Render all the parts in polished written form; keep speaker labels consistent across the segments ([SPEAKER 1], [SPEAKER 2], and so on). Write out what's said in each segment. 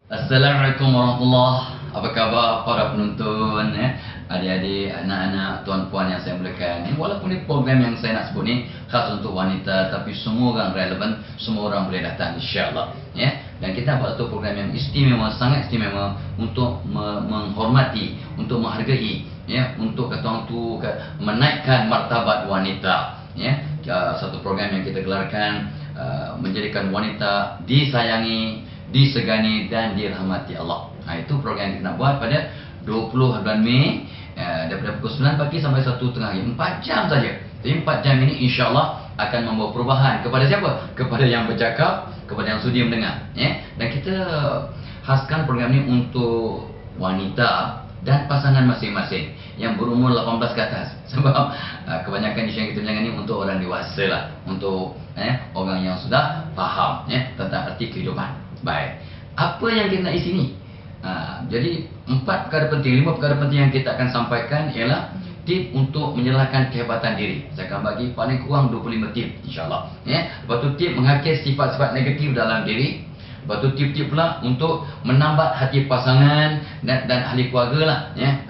[SPEAKER 1] Assalamualaikum warahmatullahi. Apa khabar para penonton, adik-adik, anak-anak, tuan-puan yang saya muliakan. Walaupun ini program yang saya nak sebut ni khas untuk wanita, tapi semua orang relevan, semua orang boleh datang insya-Allah, ya. Dan kita buat satu program yang istimewa, sangat istimewa untuk menghormati, untuk menghargai, ya, untuk kata orang tu menaikkan martabat wanita, ya. Satu program yang kita gelarkan menjadikan wanita disayangi, disegani dan dirahmati Allah. Itu program yang kita nak buat pada 20 bulan Mei, daripada pukul 9 pagi sampai 1 tengah hari. 4 jam saja. Jadi 4 jam ini insya-Allah akan membawa perubahan kepada siapa? Kepada yang bercakap, kepada yang sudi mendengar, ya. Dan kita khaskan program ini untuk wanita dan pasangan masing-masing yang berumur 18 ke atas. Sebab kebanyakan isu yang kita bincangkan ini untuk orang dewasa lah, untuk orang yang sudah faham, tentang arti kehidupan. Baik, apa yang kita nak isi ni? Jadi 4 perkara penting, 5 perkara penting yang kita akan sampaikan ialah tip untuk menyerahkan kehebatan diri. Saya akan bagi paling kurang 25 tip insya-Allah, ya. Lepas tu tip mengakis sifat-sifat negatif dalam diri. Lepas tu tip-tip pula untuk menambat hati pasangan dan ahli keluarga lah, ya.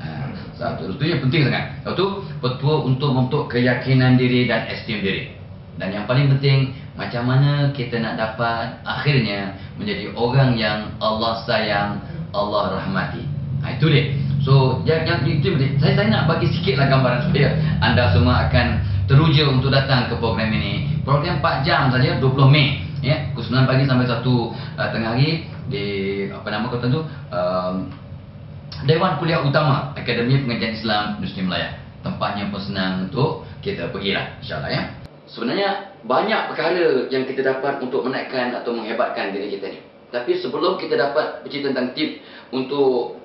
[SPEAKER 1] Satu itu yang penting sangat. Lepas tu petua untuk membentuk keyakinan diri dan esteem diri. Dan yang paling penting, macam mana kita nak dapat akhirnya menjadi orang yang Allah sayang, Allah rahmati. Itu dia. So, yang itu saya nak bagi sikitlah gambaran supaya anda semua akan teruja untuk datang ke program ini. Program 4 jam saja, 20 Mei, ya, pukul 9 pagi sampai 1 tengah hari di apa nama kota tu? Dewan Kuliah Utama Akademi Pengajian Islam Universiti Melaya. Tempatnya pun senang untuk kita pergilah insya-Allah, ya. Sebenarnya banyak perkara yang kita dapat untuk menaikkan atau menghebatkan diri kita ni. Tapi sebelum kita dapat bercerita tentang tip untuk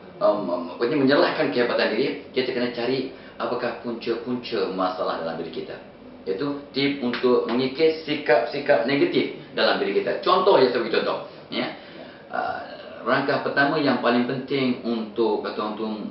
[SPEAKER 1] menyerahkan kehebatan diri, kita kena cari apakah punca-punca masalah dalam diri kita. Iaitu tip untuk mengikis sikap-sikap negatif dalam diri kita. Contoh ya, saya bagi contoh, ya. Rangkah pertama yang paling penting untuk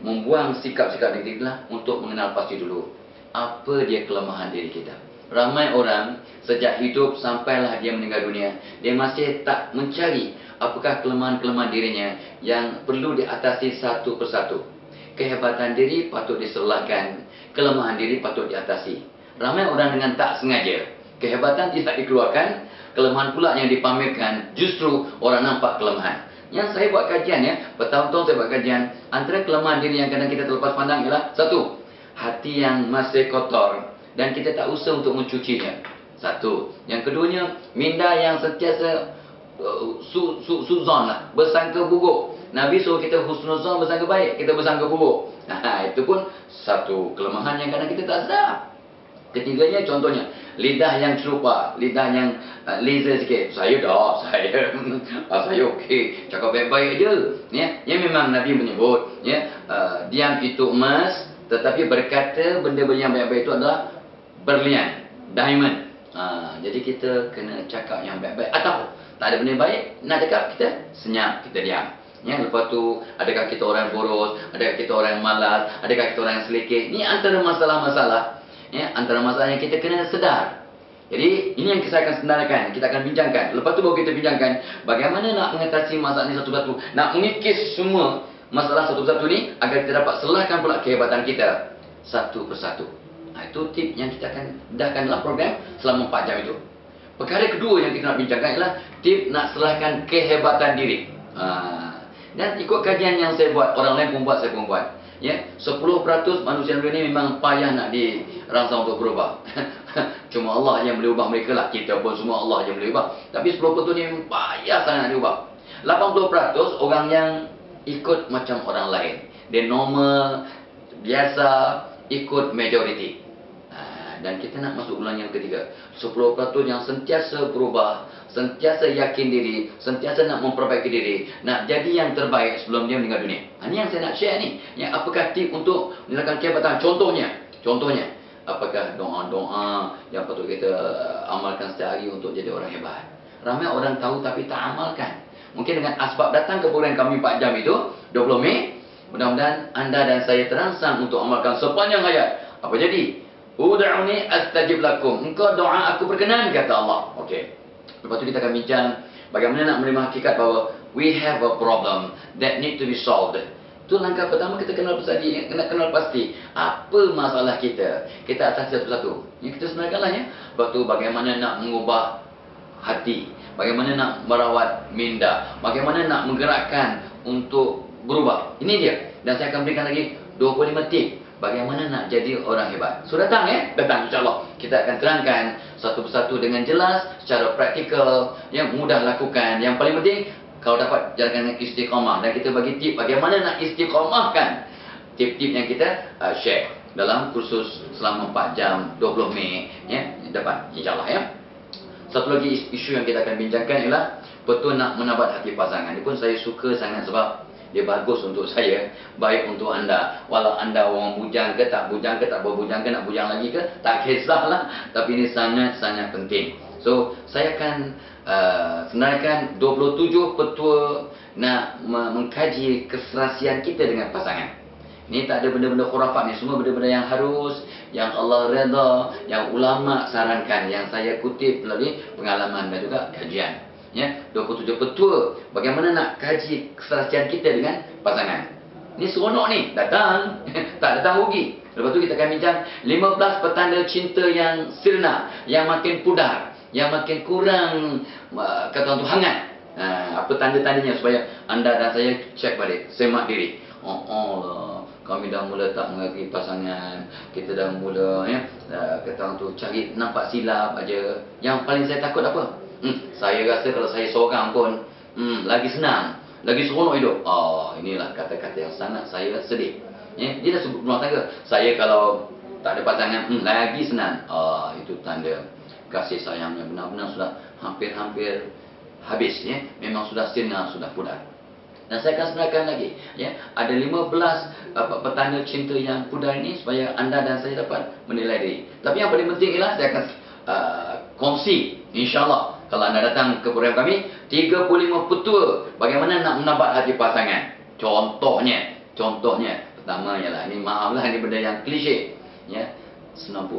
[SPEAKER 1] membuang sikap-sikap negatif adalah untuk mengenal pasti dulu apa dia kelemahan diri kita. Ramai orang sejak hidup sampailah dia meninggal dunia, dia masih tak mencari apakah kelemahan-kelemahan dirinya yang perlu diatasi satu persatu. Kehebatan diri patut diserlahkan, kelemahan diri patut diatasi. Ramai orang dengan tak sengaja, kehebatan tidak dikeluarkan, kelemahan pula yang dipamerkan, justru orang nampak kelemahan. Yang saya buat kajian, ya, bertahun-tahun saya buat kajian, antara kelemahan diri yang kadang kita terlepas pandang ialah satu, hati yang masih kotor dan kita tak usaha untuk mencucinya. Satu. Yang keduanya, minda yang sentiasa suzon lah, bersangka buruk. Nabi suruh kita husnuzon, bersangka baik, kita bersangka buruk. Itu pun satu kelemahan yang kadang kita tak sedar. Ketiganya contohnya, lidah yang serupa, lidah yang laser sikit. Saya okey, cakap baik-baik je, ya. Yang memang Nabi menyebut, ya, diam itu emas, tetapi berkata benda-benda yang baik-baik itu adalah berlian, diamond. Jadi kita kena cakap yang baik-baik. Atau tak ada benda baik nak cakap, kita senyap, kita diam, ya. Lepas tu, adakah kita orang boros, adakah kita orang malas, adakah kita orang yang selekeh. Ni antara masalah-masalah, ya, antara masalah yang kita kena sedar. Jadi ini yang saya akan sedarkan, kita akan bincangkan. Lepas tu baru kita bincangkan bagaimana nak mengatasi masalah ni satu-satu, nak mengikis semua masalah satu persatu ni agar kita dapat selahkan pula kehebatan kita satu persatu. Itu tip yang kita akan dahkan dalam program selama 4 jam itu. Perkara kedua yang kita nak bincangkan ialah tip nak selahkan kehebatan diri. Dan ikut kajian yang saya buat, orang lain pun buat, saya pun buat, ya, 10% manusia dunia ni memang payah nak dirangsang untuk berubah. Cuma Allah yang boleh ubah mereka lah. Kita pun semua Allah yang boleh ubah. Tapi 10% ni memang payah sangat nak diubah. 80% orang yang ikut macam orang lain. Dia normal, biasa, ikut majority. Dan kita nak masuk bulan yang ketiga, 10% yang sentiasa berubah, sentiasa yakin diri, sentiasa nak memperbaiki diri, nak jadi yang terbaik sebelum dia meninggal dunia. Ini yang saya nak share ni, ya. Apakah tip untuk menyerahkan kehebatan? Contohnya, apakah doa-doa yang patut kita amalkan setiap hari untuk jadi orang hebat? Ramai orang tahu tapi tak amalkan. Mungkin dengan asbab datang ke program kami 4 jam itu 20 Mei, mudah-mudahan anda dan saya terangsang untuk amalkan sepanjang hayat. Apa jadi? Ud'uni astajib lakum. Engkau doa aku berkenan, kata Allah. Okey. Lepas tu kita akan bincang bagaimana nak menerima hakikat bahawa we have a problem that need to be solved. Itu langkah pertama, kita kenal pasti, kena kenal pasti apa masalah kita. Kita atasi satu-satu. Ya, kita sebenarkanlah ya. Lepas tu bagaimana nak mengubah hati, bagaimana nak merawat minda, bagaimana nak menggerakkan untuk berubah. Ini dia. Dan saya akan berikan lagi 25 tip bagaimana nak jadi orang hebat. So datang ya, datang insya-Allah. Kita akan terangkan satu persatu dengan jelas, secara praktikal, yang mudah lakukan. Yang paling penting, kalau dapat jalankan istiqamah, dan kita bagi tip bagaimana nak istiqamahkan. Tip-tip yang kita share dalam kursus selama 4 jam 20 Mei ya, depan insya-Allah ya. Satu lagi isu yang kita akan bincangkan ialah betul nak menabat hati pasangan. Ini pun saya suka sangat sebab dia bagus untuk saya, baik untuk anda. Walau anda orang bujang ke tak bujang ke, tak berbujang ke, nak bujang lagi ke, tak kisahlah. Tapi ini sangat-sangat penting. So, saya akan senaraikan 27 petua nak mengkaji keserasian kita dengan pasangan. Ini tak ada benda-benda khurafat ni, semua benda-benda yang harus, yang Allah redha, yang ulama sarankan, yang saya kutip melalui pengalaman dan juga kajian. Ya, 27 petua bagaimana nak kaji keserasian kita dengan pasangan. Ini seronok ni, datang, tak datang rugi. Lepas tu kita akan bincang 15 petanda cinta yang sirna, yang makin pudar, yang makin kurang kata orang tu hangat. Apa tanda-tandanya supaya anda dan saya cek balik, semak diri. Kami dah mula tak menghargai pasangan, kita dah mula ya, kata orang tu cari nampak silap aja. Yang paling saya takut apa? Saya rasa kalau saya seorang pun lagi senang, lagi seronok hidup. Inilah kata-kata yang sangat saya sedih. Ya, dia dah sebut rumah tangga. Saya kalau tak ada pasangan, lagi senang. Itu tanda kasih sayangnya benar-benar sudah hampir-hampir habis ya. Memang sudah sirna, sudah pudar. Dan saya akan senaraikan lagi ya, ada 15 petanda cinta yang pudar ini supaya anda dan saya dapat menilai diri. Tapi yang paling penting ialah saya akan kongsi insya-Allah kalau anda datang ke program kami 35 petua bagaimana nak menabat hati pasangan. Contohnya pertama ialah, ini maaflah ini benda yang klise ya, 99%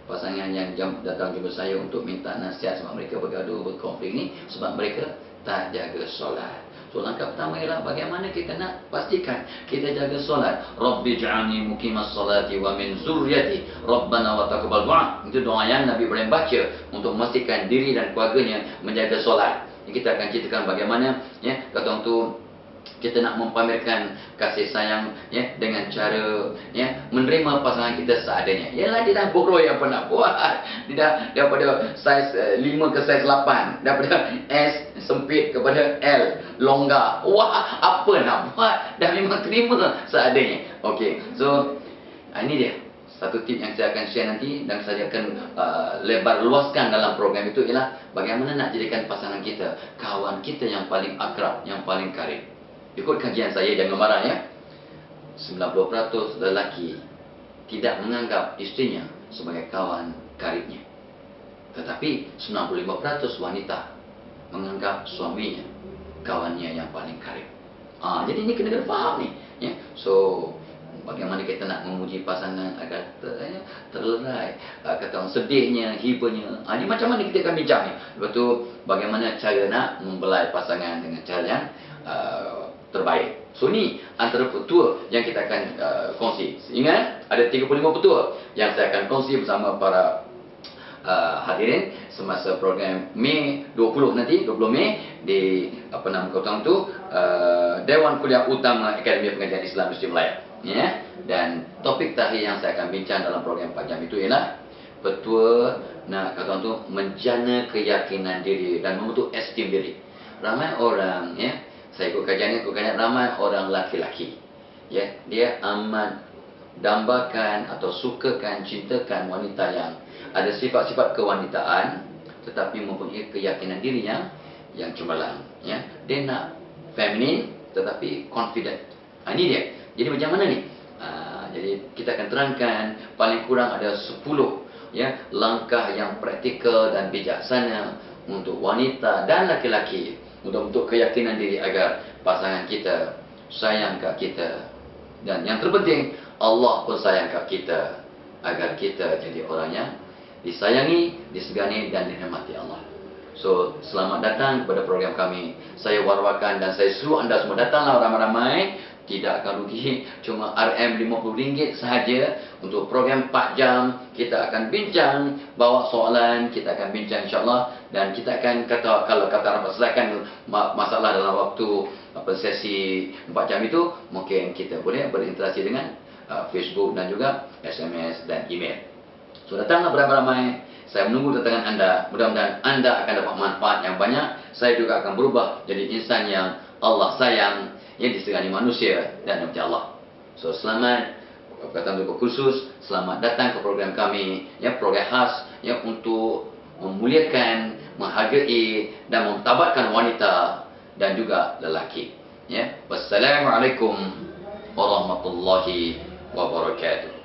[SPEAKER 1] pasangan yang datang jumpa saya untuk minta nasihat sebab mereka bergaduh, berkonflik ni sebab mereka tak jaga solat. So langkah pertama ialah bagaimana kita nak pastikan kita jaga solat. Rabbi ja'alni muqimas salati wa min zurriyyati Rabbana wa taqabbal du'a. Itu doa yang Nabi Ibrahim baca untuk memastikan diri dan keluarganya menjaga solat. Kita akan ceritakan bagaimana ya, kata orang tu, kita nak mempamerkan kasih sayang ya, dengan cara ya, menerima pasangan kita seadanya. Yalah, dia dah boroi apa nak buat. Dia dah daripada saiz 5 ke saiz 8, daripada S sempit kepada L longgar. Wah, apa nak buat? Dah memang terima seadanya. Okey. So ini dia satu tip yang saya akan share nanti, dan saya akan lebar luaskan dalam program itu ialah bagaimana nak jadikan pasangan kita kawan kita yang paling akrab, yang paling karib. Ikut kajian saya, jangan marah ya, 90% lelaki tidak menganggap istrinya sebagai kawan karibnya. Tetapi 95% wanita menganggap suaminya kawannya yang paling karib. Jadi ini kena faham ni ya. So bagaimana kita nak memuji pasangan agar terlerai, kata orang sedihnya, hibanya. Ini macam mana kita akan bincang ni. Lepas tu bagaimana cara nak membelai pasangan dengan cara yang terbaik. So ni antara petua yang kita akan kongsi. Ingat, ada 35 petua yang saya akan kongsi bersama para hadirin semasa program Mei 20 nanti, 20 Mei di apa nama kota tu, Dewan Kuliah Utama Akademi Pengajian Islam Mesti Melayu ya. Dan topik terakhir yang saya akan bincang dalam program 4 jam itu ialah petua nak kata tu menjana keyakinan diri dan membentuk esteem diri. Ramai orang ya, saya ikut kajian ramai orang laki-laki ya, dia amat dambakan atau sukakan, cintakan wanita yang ada sifat-sifat kewanitaan tetapi mempunyai keyakinan diri yang cemerlang ya. Dia nak feminin tetapi confident. Ini dia. Jadi macam mana ni? Jadi kita akan terangkan paling kurang ada 10 ya langkah yang praktikal dan bijaksana untuk wanita dan laki-laki untuk bentuk keyakinan diri agar pasangan kita sayang kat kita, dan yang terpenting Allah pun sayang kat kita agar kita jadi orang yang disayangi, disegani dan dirahmati Allah. So, selamat datang kepada program kami. Saya war-warkan dan saya suruh anda semua datanglah ramai-ramai. Tidak akan rugi, cuma RM50 sahaja untuk program 4 jam. Kita akan bincang, bawa soalan, kita akan bincang insya-Allah, dan kita akan kalau kata rapat selesaikan masalah dalam waktu sesi 4 jam itu, mungkin kita boleh berinteraksi dengan Facebook dan juga SMS dan email. So, datanglah beramai-ramai. Saya menunggu datangan anda. Mudah-mudahan anda akan dapat manfaat yang banyak. Saya juga akan berubah jadi insan yang Allah sayang, yang disegani manusia dan nanti Allah. So, selamat, perkataan berkhusus, selamat datang ke program kami, ya, program khas yang untuk memuliakan, menghargai dan mentabatkan wanita dan juga lelaki. Ya, wassalamualaikum warahmatullahi wabarakatuh.